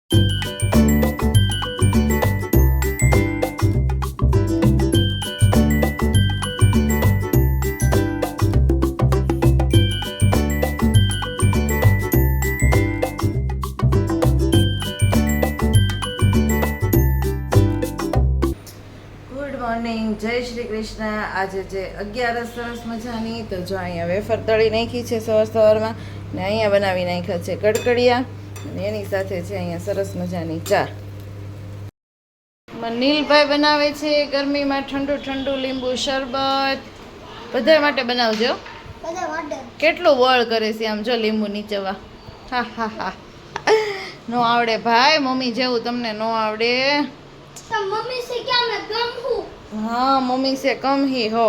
જય શ્રી કૃષ્ણ. આજે જે 11 સરસ મજાની તો જો અહીંયા વેફર તળી નાખી છે સવારમાં ને અહીંયા બનાવી નાખ્યા છે કડકડિયા અને એની સાથે છે અહીંયા સરસ મજાની ચા. નીલભાઈ બનાવે છે ગરમીમાં ઠંડુ ઠંડુ લીંબુ શરબત. બધા માટે બનાવજો. કેટલું વળ કરે છે આમ જો લીંબુ નીચેવા. હા હા હા નો આવડે ભાઈ, મમ્મી જેવું તમને નો આવડે. मम्मी से क्या मैं कम हूँ? हाँ मम्मी से कम ही हो.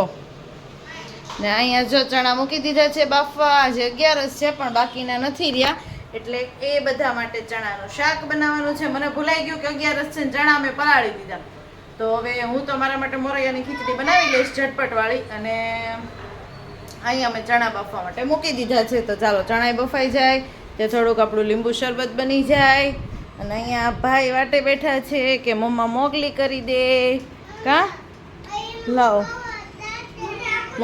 ને અહીંયા જો ચણા મૂકી દીધા છે બાફવા. આજે 11 છે પણ બાકીના નથી રહ્યા એટલે એ બધા માટે ચણાનું શાક બનાવવાનું છે. મને ભૂલાઈ ગયું કે 11 છે ને ચણા મેં પલાળી દીધા. તો હવે હું તો મારા માટે મોરૈયાની ખીચડી બનાવી લઈશ ઝટપટવાળી. અને અહીંયા મેં ચણા બાફવા માટે મૂકી દીધા છે. તો ચાલો ચણાય બફાઈ જાય તે થોડુંક આપણું લીંબુ શરબત બની જાય. અને અહીંયા ભાઈ વાટે બેઠા છે કે મમ્મા મોગલી કરી દે. કા લાવો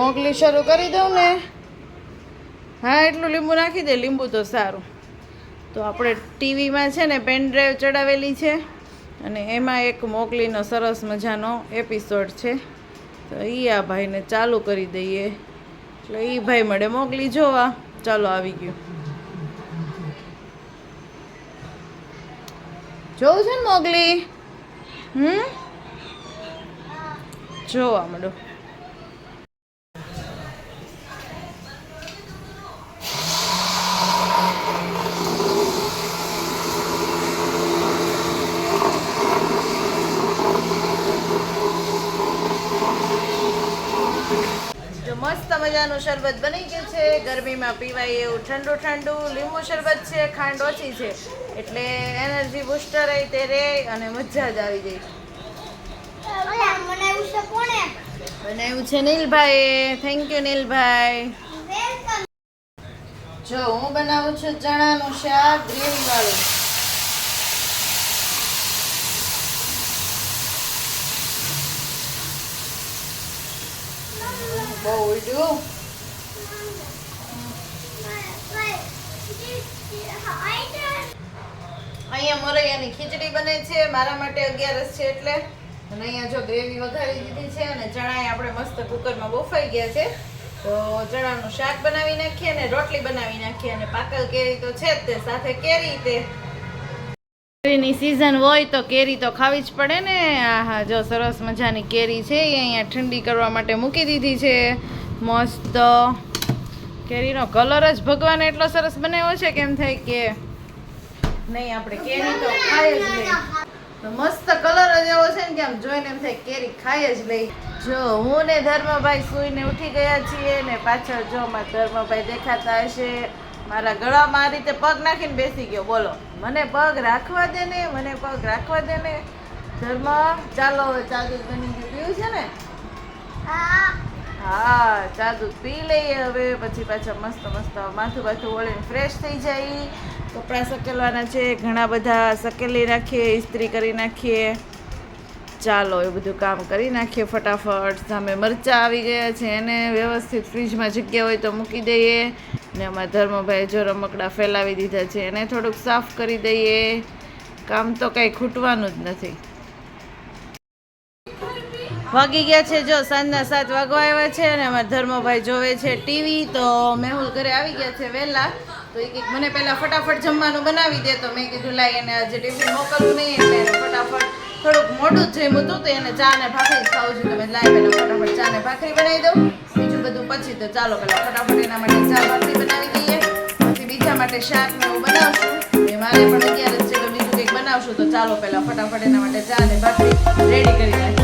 મોગલી શરૂ કરી દઉં ને. હા એટલું લીંબુ નાખી દે, લીંબુ તો સારું. તો આપણે ટીવીમાં છે ને પેન ડ્રાઈવ ચડાવેલી છે અને એમાં એક મોગલીનો સરસ મજાનો એપિસોડ છે. તો એ આ ભાઈને ચાલુ કરી દઈએ એટલે એ ભાઈ મળે મોગલી જોવા. ચાલો આવી ગયું. જોવું છે ને મોગલી? જોવા મળો. મસ્ત મજાનું શરબત બની ગયું છે. ગરમીમાં પીવાય એવું ઠંડુ ઠંડુ લીંબુ શરબત છે. ખાંડ ઓછી છે એટલે એનર્જી બૂસ્ટર રહી તે રે અને મજા જ આવી જાય. બનાવ્યું છે નીલભાઈ. Thank you નીલભાઈ. જો હું બનાવું છું ચણાનું શાક ગ્રેવી વાળું. બહુ ઉડ્યું. અહીંયા મોરૈયાની ખીચડી બને છે મારા માટે 11 છે એટલે. અને અહીંયા જો ગ્રેવી વઘારી દીધી છે અને ચણા આપણે મસ્ત કુકરમાં બફાઈ ગયા છે. તો ચણાનું શાક બનાવી નાખીએ અને રોટલી બનાવી નાખીએ. અને પાકલ કેરી તો છે જ તે સાથે કેરી. તે કેરીની સીઝન હોય તો કેરી તો ખાવી જ પડે ને. આહા જો સરસ મજાની કેરી છે એ અહીંયા ઠંડી કરવા માટે મૂકી દીધી છે. મસ્ત કેરીનો કલર જ ભગવાન એટલો સરસ બનાવ્યો છે કેમ થાય કે નહીં આપણે કેરી તો ખાઈ જ લઈ. તો મસ્ત કલર જ એવો છે ને કે આમ જોઈને એમ થાય કેરી ખાઈ જ લઈ. જો હું ને ધર્મભાઈ સૂઈને ઉઠી ગયા છીએ ને પાછળ જો મારા ધર્મભાઈ દેખાતા હશે. મારા ગળામાં આ રીતે પગ નાખીને બેસી ગયો. બોલો મને પગ રાખવા દે ને, મને પગ રાખવા દે ને. ધર્મ ચાલો હવે ચા દૂધ બની ગયું. પીવું છે ને? હા ચા દૂધ પી લઈએ હવે. પછી પાછા મસ્ત મસ્ત માથું બાથું વળીને ફ્રેશ થઈ જાય. કપડાં સકેલવાના છે ઘણા બધા. સકેલી નાખીએ, ઇસ્ત્રી કરી નાખીએ. ચાલો એ બધું કામ કરી નાખીએ ફટાફટ. સામે મરચાં આવી ગયા છે એને વ્યવસ્થિત ફ્રીજમાં જગ્યા હોય તો મૂકી દઈએ. ને અમારા ધર્મભાઈ જો રમકડા ફેલાવી દીધા છે એને થોડુંક સાફ કરી દઈએ. કામ તો કંઈ ખૂટવાનું જ નથી. વાગી ગયા છે જો સાંજના 7 વાગવા આવ્યા છે અને અમારા ધર્મભાઈ જોવે છે ટીવી. તો મેહુલ ઘરે આવી ગયા છે વહેલા. તો એ કંઈક મને પહેલાં ફટાફટ જમવાનું બનાવી દે. તો મેં કીધું લાઈ એને આજે ટિફિન મોકલવું નહીં એટલે એને ફટાફટ થોડુંક મોડું જ જમ્યું હતું તો એને ચા ને ભાખરી ખાવું છે. તો મેં લાઈ પહેલાં ફટાફટ ચા ને ભાખરી બનાવી દઉં. બીજું બધું પછી. તો ચાલો પહેલાં ફટાફટ એના માટે ચા ભાખરી બનાવી દઈએ. પછી બીજા માટે શાક ને એવું બનાવશું. એ મારે પણ 11 છે તો બીજું કંઈક બનાવશું. તો ચાલો પહેલાં ફટાફટ એના માટે ચા ને ભાખરી રેડી કરી નાખીએ.